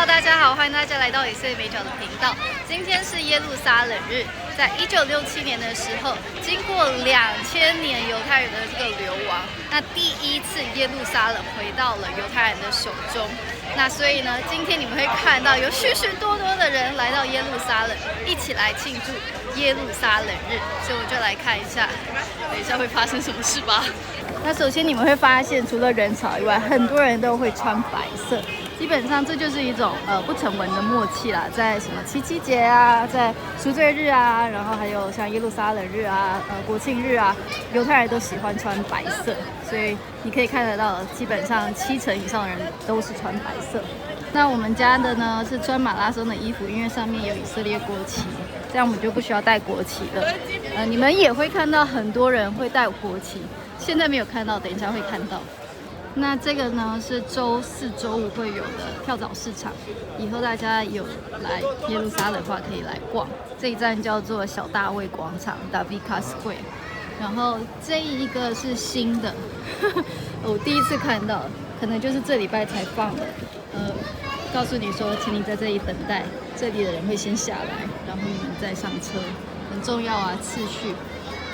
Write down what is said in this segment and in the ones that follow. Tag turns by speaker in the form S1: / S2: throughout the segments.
S1: 大家好，歡迎大家來到以色列美角的頻道。今天是耶路撒冷日，在1967年的時候，經過2000年猶太人的這個流亡，那第一次耶路撒冷回到了猶太人的手中。那所以呢，今天你們會看到有許許多多的人來到耶路撒冷，一起來慶祝耶路撒冷日。所以我就來看一下，等一下會發生什麼事吧。那首先你們會發現，除了人潮以外，很多人都會穿白色。基本上这就是一種不成文的默契啦，在什麼七夕節啊，在贖罪日啊，然後還有像耶路撒冷日啊、國慶日啊，猶太人都喜歡穿白色，所以你可以看得到，基本上70%以上的人都是穿白色。那我們家的呢是穿馬拉松的衣服，因為上面有以色列國旗，這樣我們就不需要帶國旗了。你們也會看到很多人會帶國旗，現在沒有看到，等一下會看到。那這個呢是週4、週5會有的跳蚤市場，以後大家有來耶路撒冷的話可以來逛。這一站叫做小大衛廣場 David Square， 然後這一個是新的，我第一次看到，可能就是這禮拜才放的。告訴你說，請你在這裡等待，這裡的人會先下來，然後你們再上車，很重要啊，次序。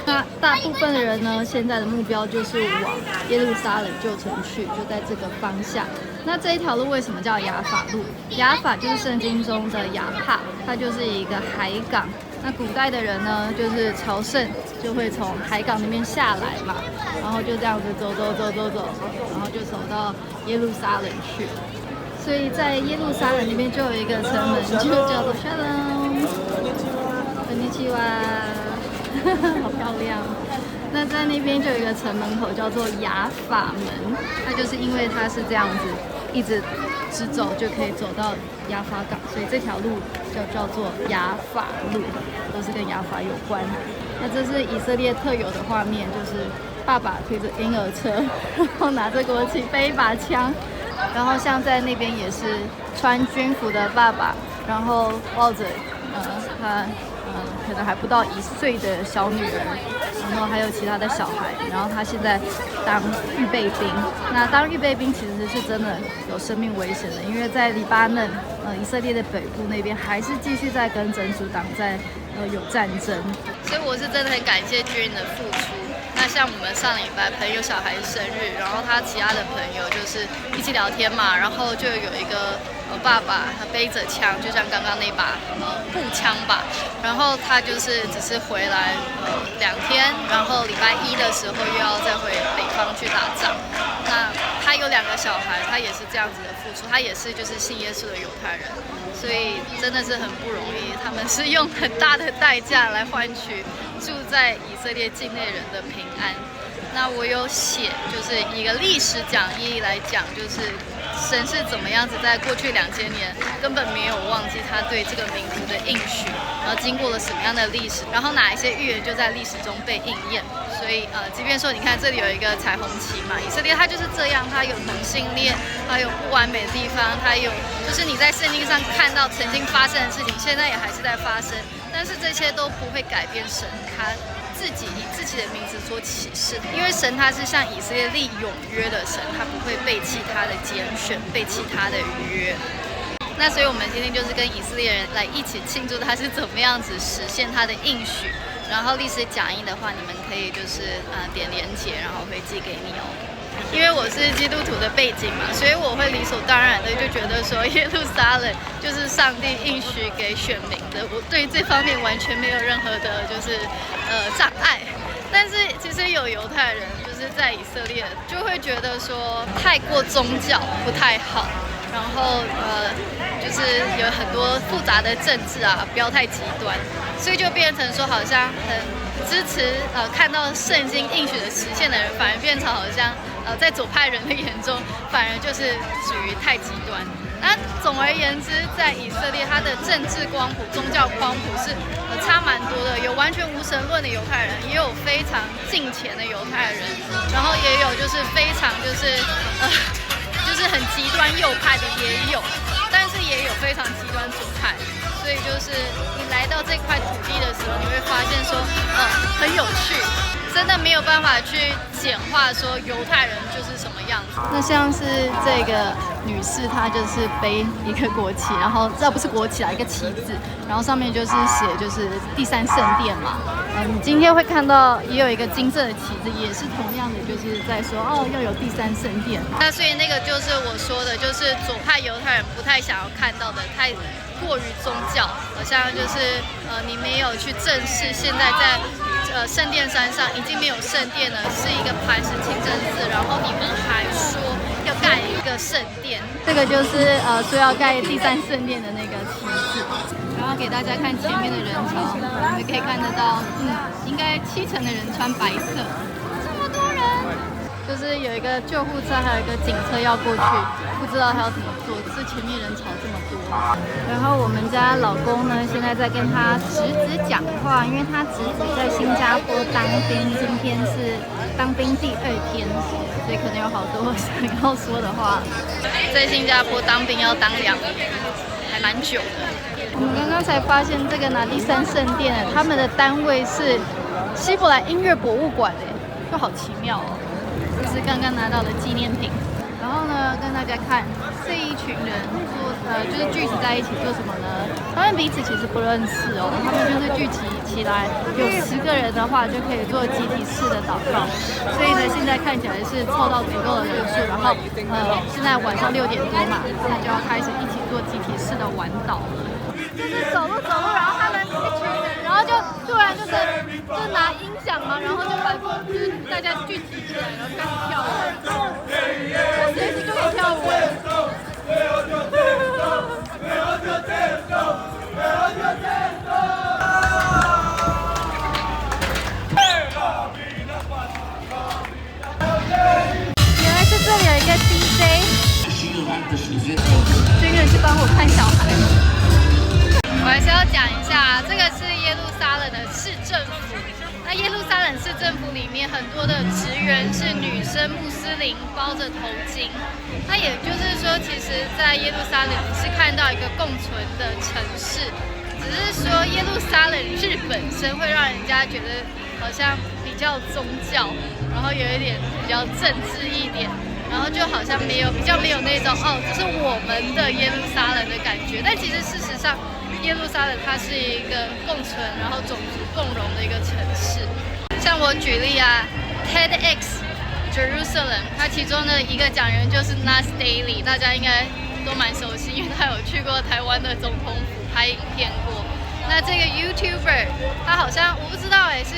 S1: 那大部分的人呢，現在的目標就是往耶路撒冷舊城去，就在這個方向。那這一條路為什麼叫亞法路？亞法就是聖經中的亞帕，它就是一個海港。那古代的人呢，就是朝聖，就會從海港那邊下來嘛，然後就這樣子走，然後就走到耶路撒冷去。所以在耶路撒冷那邊就有一個城門，就叫做 Shalom， こんにちは。好漂亮！那在那邊就有一個城門口叫做亞法門，那就是因為它是這樣子，一直直走就可以走到亞法港，所以這條路就叫做亞法路，都是跟亞法有關。那這是以色列特有的畫面，就是爸爸推着嬰兒車，然後拿着國旗，背一把槍，然後像在那邊也是穿軍服的爸爸，然後抱着他。可能還不到1歲的小女兒，然後還有其他的小孩，然後他現在當預備兵。那當預備兵其實是真的有生命危險的，因為在黎巴嫩，以色列的北部那邊還是繼續在跟真主黨在有戰爭。所以我是真的很感謝軍人的付出。那像我們上禮拜朋友小孩生日，然後他其他的朋友就是一起聊天嘛，然後就有一個爸爸他背着槍，就像剛剛那把步槍吧，然後他就是只是回來2天，然後禮拜1的時候又要再回北方去打仗。那他有2個小孩，他也是這樣子的付出，他也是就是信耶穌的猶太人，所以真的是很不容易，他們是用很大的代價來換取住在以色列境內人的平安。那我有寫，就是一個歷史講義來講，就是神是怎麼樣子在過去2000年根本沒有忘記他對這個民族的應許，然後經過了什麼樣的歷史，然後哪一些預言就在歷史中被應驗。所以即便說你看這裡有一個彩虹旗嘛，以色列它就是這樣，它有同性戀，它有不完美的地方，它有就是你在聖經上看到曾經發生的事情，現在也還是在發生，但是這些都不會改變神他自己以自己的名字所啟示，因為神他是向以色列立永約的神，他不會背棄他的揀選，背棄他的約。那所以我們今天就是跟以色列人來一起慶祝他是怎麼樣子實現他的應許。然後歷史講義的話，你們可以就是點連結，然後會寄給你哦。因為我是基督徒的背景嘛，所以我會理所當然的就覺得說耶路撒冷就是上帝應許給選民的，我對這方面完全沒有任何的就是障礙。但是其實有猶太人就是在以色列就會覺得說太過宗教不太好，然後就是有很多複雜的政治啊，不要太極端，所以就变成說好像很支持看到聖經應許的實現的人，反而變成好像在左派人的眼中，反而就是屬於太極端。那總而言之，在以色列，它的政治光譜、宗教光譜是差蠻多的，有完全無神論的猶太人，也有非常敬虔的猶太人，然後也有就是非常就是很極端右派的也有，但是也有非常極端左派。所以就是你來到這塊土地的時候，你會發現說，很有趣。真的沒有辦法去簡化說猶太人就是什麼樣子。那像是這個女士，她就是背一個國旗，然後這不是國旗啦，一個旗子，然後上面就是寫就是第三聖殿嘛。你今天會看到也有一個金色的旗子，也是同樣的，就是在說要有第三聖殿。那所以那個就是我說的，就是左派猶太人不太想要看到的，太過於宗教，好像就是你沒有去正視現在在聖殿山上已經沒有聖殿了，是一個磐石清真寺，然後你们還說要蓋一個聖殿，這個就是說要蓋第三聖殿的那個旗子。然後給大家看前面的人潮，我們可以看得到，應該70%的人穿白色，這麼多人，就是有一個救護車，還有一個警車要過去，不知道他要怎麼做，是前面人潮這麼多。然後我們家老公呢，現在在跟他侄子講話，因為他侄子在新加坡當兵，今天是當兵第2天，所以可能有好多想要說的話。在新加坡當兵要當2年，還蠻久的。我們剛剛才發現，這個拿第三聖殿，他們的單位是希伯來音樂博物館，就好奇妙哦。這是剛剛拿到的紀念品。然後呢，跟大家看這一群人就是聚集在一起做什麼呢？他們彼此其實不認識哦，他们就是聚集起来，有10個人的話就可以做集體式的禱告。所以呢，現在看起来是湊到足夠的人數，然后現在晚上6點多嘛，那就要開始一起做集體式的晚禱了。就是走路，然後他們一群人，然後就突然就拿音響嘛，然後就把就是大家聚集起來，然後開始跳舞，隨時就可以跳舞。原來是這裡有一個 DJ， 軍人是幫我看小孩。我還是要講一下，這個是耶路撒冷的市政府。那耶路撒冷市政府裡面很多的職員是女生穆斯林，包着頭巾。那也就是說，其實，在耶路撒冷是看到一個共存的城市，只是說耶路撒冷日本身會讓人家覺得好像比較宗教，然後有一點比較政治一點，然後就好像比較沒有那種這是我們的耶路撒冷的感覺。但其實事實上，耶路撒冷它是一個共存，然後種族共榮的一個城市。像我舉例TEDx Jerusalem， 它其中的一個講員就是 Nas Daily， 大家應該都蠻熟悉，因為他有去過台灣的總統府拍影片過。那這個 YouTuber， 他好像我不知道是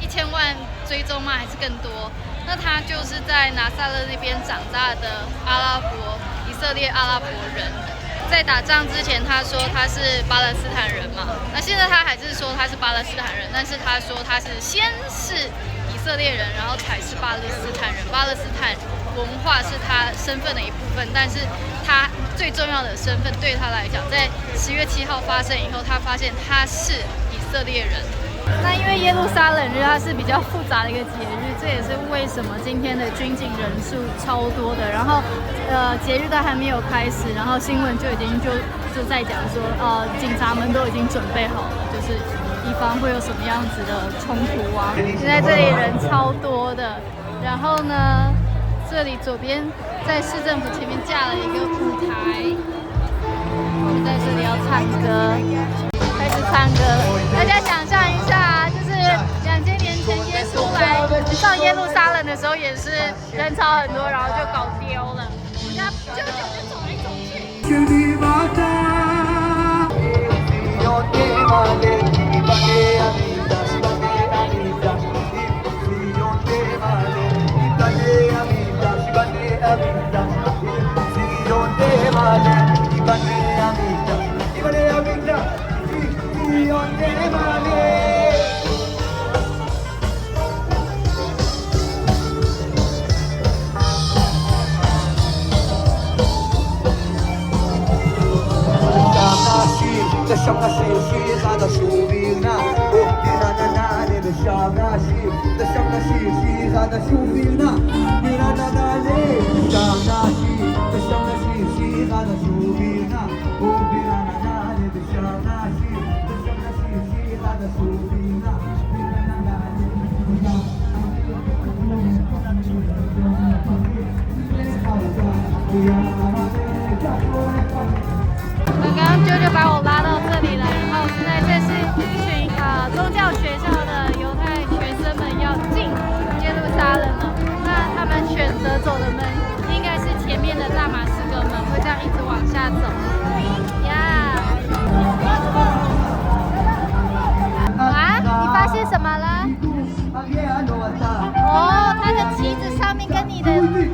S1: 1000萬追蹤嗎？還是更多？那他就是在拿撒勒那邊長大的以色列阿拉伯人。在打仗之前，他說他是巴勒斯坦人嘛，那現在他還是說他是巴勒斯坦人，但是他說他是先是以色列人，然後才是巴勒斯坦人。巴勒斯坦文化是他身份的一部分，但是他最重要的身份對他來講，在10月7號發生以後，他發現他是以色列人。那因為耶路撒冷日它是比較複雜的一個節日，這也是為什麼今天的軍警人數超多的。然後節日都還沒有開始，然後新聞就已經就在講說，警察們都已經準備好了，就是以防會有什麼樣子的衝突啊。現在這裡人超多的，然後呢，這裡左邊在市政府前面架了一個舞台，我們在這裡要唱歌。開始唱歌了，大家想象一下，就是2000年前耶穌來上耶路撒冷的時候，也是人潮很多，然後就搞丟了，人家就走來走去。
S2: Thank you.
S1: 一直往下走呀。啊，你發現什麼了？哦，它的旗子上面跟你的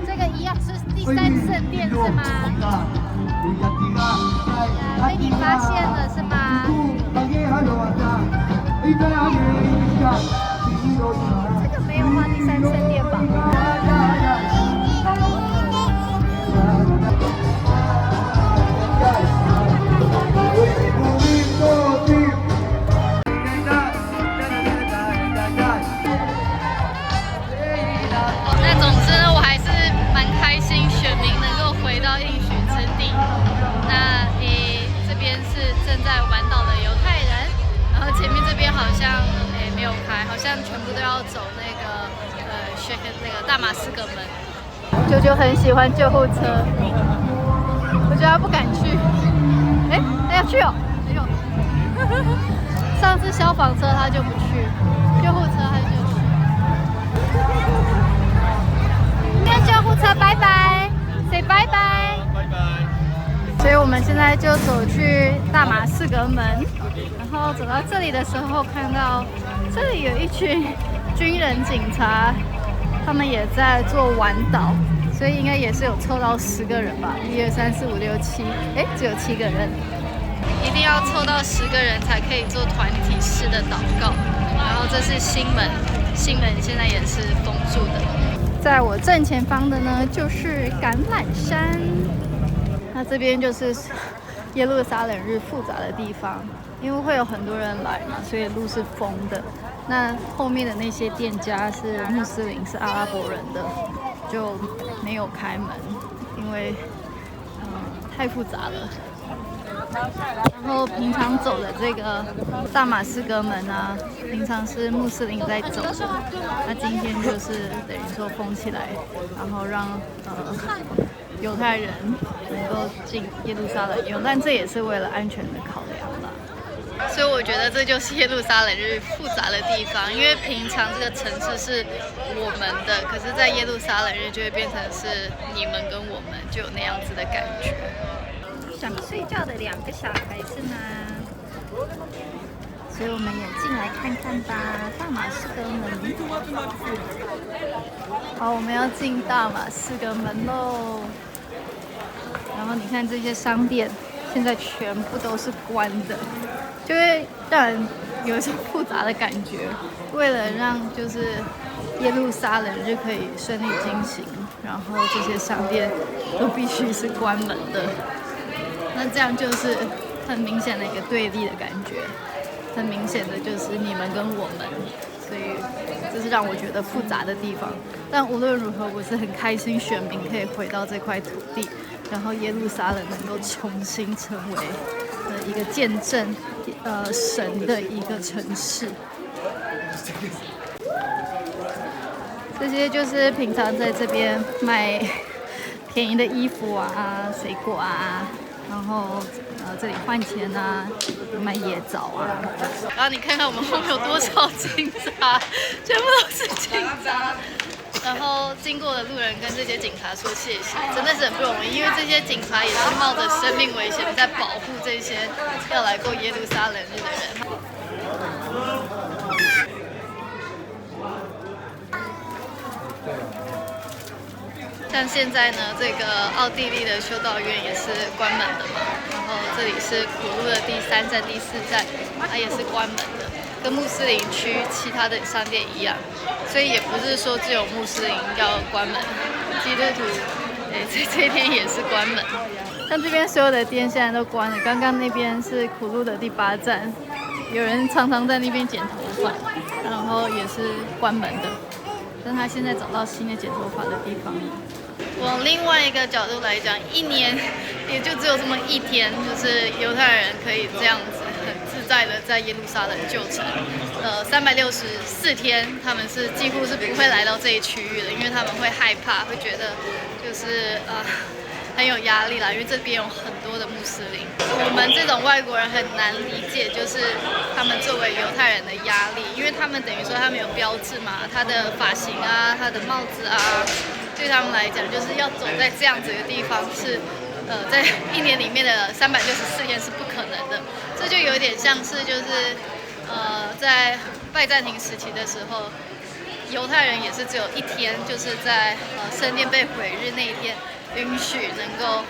S1: 這個一樣，是第三聖殿是嗎？被你發現了是嗎？這個沒有畫第三聖殿吧？那總之呢，我還是蠻開心，選民能夠回到應許之地。那這邊是正在玩島的猶太人，然後前面這邊好像沒有開，好像全部都要走那個那個大馬士革門。舅舅很喜歡救護車，我覺得他不敢去。他要去哦，哎呦！上次消防車他就不去，救護車他就去。跟救護車拜拜 ，say 拜拜。拜拜。所以我們現在就走去大馬士革門，然後走到這裡的時候，看到這裡有一群軍人警察，他們也在做晚禱，所以應該也是有湊到10個人吧，1、2、3、4、5、6、7，只有7個人。一定要湊到10個人才可以做團體式的禱告。然後這是新門，新門現在也是封住的。在我正前方的呢，就是橄欖山。那這邊就是耶路撒冷日複雜的地方，因為會有很多人來嘛，所以路是封的。那後面的那些店家是穆斯林，是阿拉伯人的，就沒有開門，因為太複雜了。然後平常走的這個大馬士革門啊，平常是穆斯林在走的，那今天就是等於說封起來，然後讓猶太人能夠進耶路撒冷用，但這也是為了安全的考量啦。所以我覺得這就是耶路撒冷日複雜的地方，因為平常這個城市是我們的，可是在耶路撒冷日就會變成是你們跟我们，就有那樣子的感覺。想睡覺的2個小孩是嗎？所以我們也進來看看吧。大馬士革門。好，我們要進大馬士革門嘍。然後你看這些商店，現在全部都是關的，就會讓人有一種複雜的感覺。為了讓就是耶路撒冷日可以順利進行，然後這些商店都必須是關門的。那這樣就是很明顯的一個對立的感覺，很明顯的就是你們跟我們，所以這是讓我覺得複雜的地方。但無論如何，我是很開心選民可以回到這塊土地，然後耶路撒冷能夠重新成為一個見證神的一個城市。這些就是平常在這邊賣便宜的衣服啊、水果啊。然後這裡換錢啊，賣椰棗啊。然後你看看我們後面有多少警察，全部都是警察。然後經過的路人跟這些警察說謝謝，真的是很不容易，因為這些警察也是冒着生命危險在保護這些要來過耶路撒冷日的人。像現在呢，這個奧地利的修道院也是關門的嘛，然後這裡是苦路的第3站、第4站，它也是關門的，跟穆斯林區其他的商店一樣，所以也不是說只有穆斯林要關門，基督徒這天也是關門。像這邊所有的店現在都關了，剛剛那邊是苦路的第8站，有人常常在那邊剪頭髮，然後也是關門的，但他現在找到新的剪頭髮的地方了。往另外一個角度來講，一年也就只有這麼一天，就是猶太人可以這樣子很自在的在耶路撒冷舊城，364天，他們是幾乎是不會來到這一區域的，因為他們會害怕，會覺得就是很有壓力啦，因為這邊有很多的穆斯林，我們這種外國人很難理解，就是他們作為猶太人的壓力，因為他們等於說他們有標誌嘛，他的髮型啊，他的帽子啊。對他們來講，就是要走在這樣子的地方是在一年裡面的364天是不可能的。這就有點像是就是在拜占庭時期的時候，猶太人也是只有一天，就是在聖殿被毀日那一天，允許能夠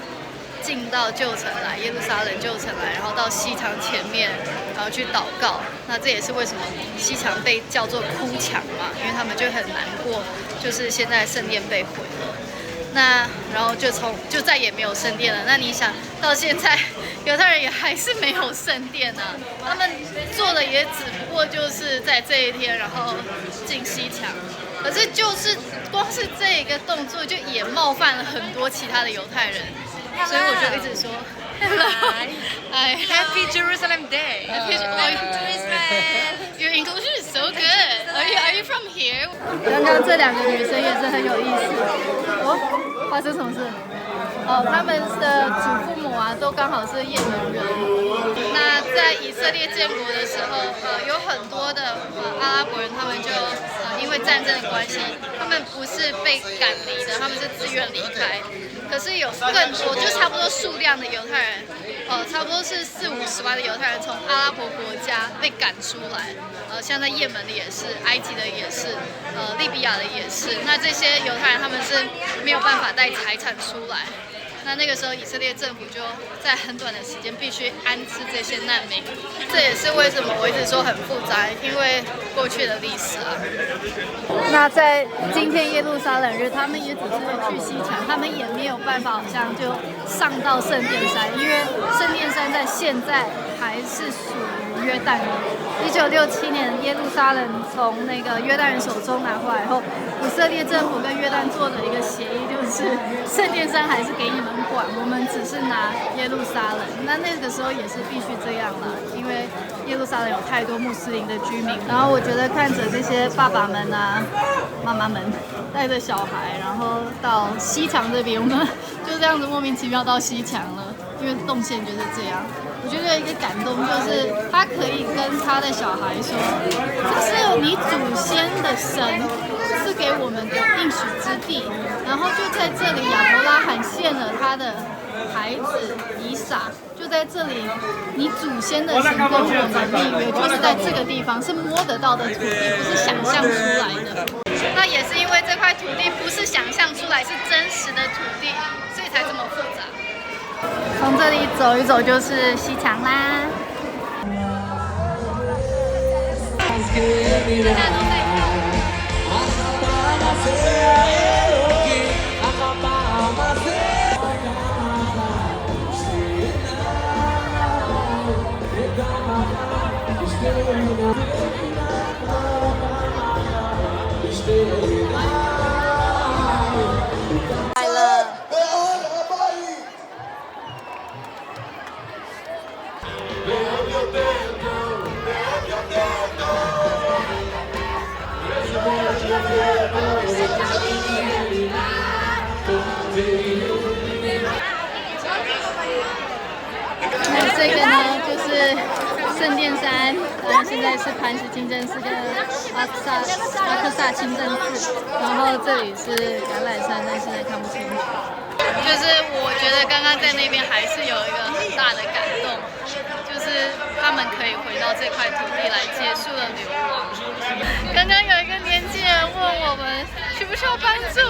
S1: 進到舊城來，耶路撒冷舊城來，然後到西牆前面，然後去禱告。那這也是為什麼西牆被叫做哭牆嘛，因為他們就很難過，就是現在聖殿被毁了。那然後就再也沒有聖殿了。那你想到現在，猶太人也還是沒有聖殿啊。他們做的也只不過就是在這一天，然後進西牆。可是就是光是這一個動作，就也冒犯了很多其他的猶太人。所以我就一直說
S2: Happy Jerusalem Day.
S1: Happy Jerusalem. Your English is so good. Are you from here? 刚刚这2個女生也是很有意思。哦，發生什麼事？他們的祖父母啊，都剛好是也門人。那在以色列建國的時候，有很多的阿拉伯人，他們就因為戰爭的關係，他們不是被趕離的，他們是自願離開。可是有更多，就差不多數量的猶太人，差不多是40-50萬的猶太人從阿拉伯國家被趕出來，像在也門的也是，埃及的也是，利比亞的也是。那這些猶太人他們是沒有辦法帶財產出來。那個時候，以色列政府就在很短的時間必須安置這些難民。這也是為什麼我一直說很複雜，因為過去的歷史啊。那在今天耶路撒冷日，他們也只是去西牆，他們也沒有辦法好像就上到聖殿山，因為聖殿山在現在還是屬於約旦人。1967年耶路撒冷從那個約旦人手中拿回來後，以色列政府跟約旦做的一個協議，就是聖殿山還是給你們管，我們只是拿耶路撒冷。那個時候也是必須這樣了，因為耶路撒冷有太多穆斯林的居民。然後我覺得看着這些爸爸們啊、媽媽們帶着小孩，然後到西牆這邊，我們就這樣子莫名其妙到西牆了，因為動線就是這樣。我覺得一個感動就是他可以跟他的小孩說，這是你祖先的神賜給我們的應許之地，然後就在這裡亞伯拉罕獻了他的孩子以撒，就在這裡，你祖先的神跟我們立約，就是在這個地方是摸得到的土地，不是想象出來的。那也是因為這塊土地不是想象出來，是真實的土地，所以才這麼複雜。從這裡走一走就是西牆啦。大家都在来了。那這個呢，就是聖殿山，現在是磐石清真寺跟阿克薩清真寺，然後這裡是橄欖山，但現在看不清楚。就是我覺得剛剛在那邊還是有一個很大的感動，就是他們可以回到這塊土地來結束了流亡。剛剛有一個年輕人問我們需不需要幫助，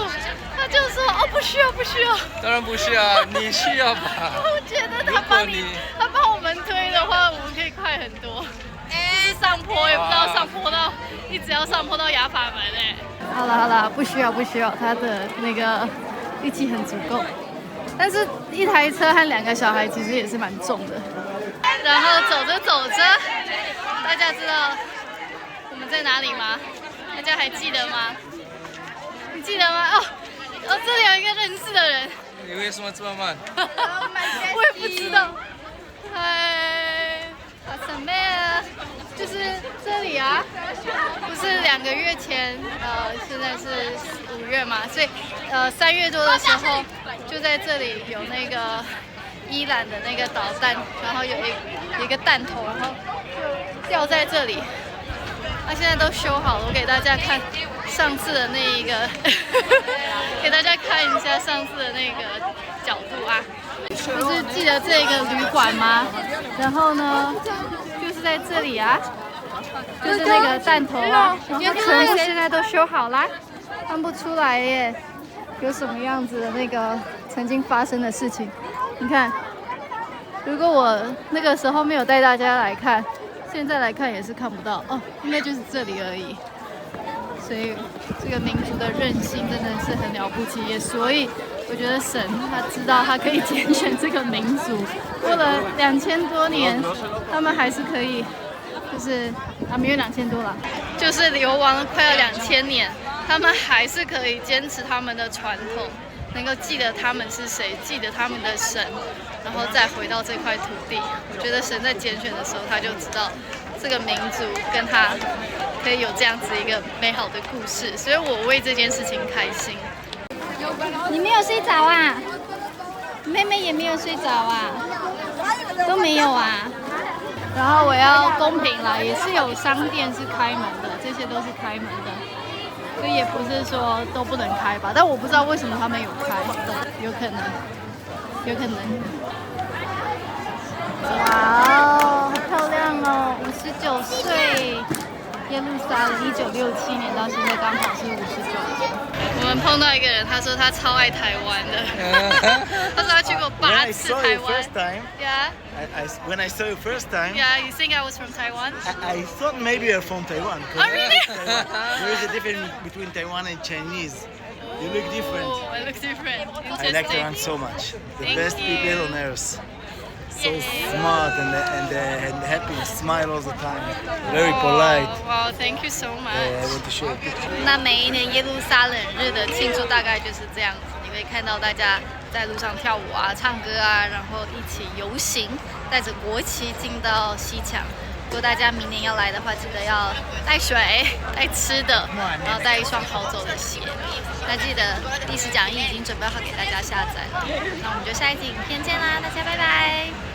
S1: 他就說哦不需要不需要。
S2: 當然不需要，你需要吧？
S1: 我覺得他幫我們推的話，我們可以快很多。就是上坡也不知道上坡到，一直要上坡到亞法門哎。好了，不需要，他的那個力氣很足夠。但是一台車和2個小孩其實也是蠻重的。然後走着，大家知道我們在哪裡嗎？大家還記得嗎？你記得嗎？哦，這裡有一個認識的人。
S2: 你為什麼這麼慢？
S1: 我也不知道。嗨，發生咩啊？就是這裡啊，不是2個月前，現在是5月嘛，所以3月多的時候，就在這裡有那個伊朗的那個導彈，然後有一個彈頭，然後就掉在這裡。那現在都修好了，我給大家看上次的那一個，給大家看一下上次的那個角度啊。就是記得這個旅館嗎？然後呢，就是在這裡啊，就是那個彈頭啊，然後全部現在都修好啦，看不出來耶，有什麼樣子的那個曾經發生的事情。你看，如果我那個時候沒有帶大家來看，現在來看也是看不到哦，應該就是這裡而已。所以這個民族的韌性真的是很了不起，也所以我覺得神他知道他可以揀選這個民族，過了2000多年，他們還是可以，就是沒有2000多了，就是流亡了快要2000年，他們還是可以堅持他們的傳統，能夠記得他們是誰，記得他們的神，然後再回到這塊土地。我覺得神在揀選的時候，他就知道這個民族跟他可以有這樣子一個美好的故事，所以我為這件事情開心。你沒有睡着啊？妹妹也没有睡着啊？都沒有啊？然後我要公平啦，也是有商店是開門的，這些都是開門的，所以也不是說都不能開吧。但我不知道為什麼他們有開，有可能，有可能。哇哦，好漂亮哦！59歲，耶路撒冷，1967年到現在剛好是59年。我們碰到一個人，他說他超愛台灣的，他說他去過8次台灣。Yeah.
S3: When I saw you first time.
S1: Yeah, you think I was from Taiwan?
S3: I thought maybe you're from Taiwan.
S1: Oh really?
S3: There is a difference between Taiwan and Chinese. You look different.
S1: Oh, I look different.
S3: I like Taiwan so much. The
S1: Thank
S3: best
S1: you.
S3: people on earth. So
S1: Yeah.
S3: smart and happy, smile all the time. Very polite.
S1: Wow, thank you so much.
S3: I want to show a picture.
S1: 那每一年耶路撒冷日的慶祝大概就是這樣子，你會看到大家在路上跳舞啊、唱歌啊，然後一起遊行，帶着國旗進到西牆。如果大家明年要來的話，記得要帶水、帶吃的，然後帶一雙好走的鞋。那記得歷史講義已經準備好給大家下載了。那我們就下一集影片見啦，大家拜拜。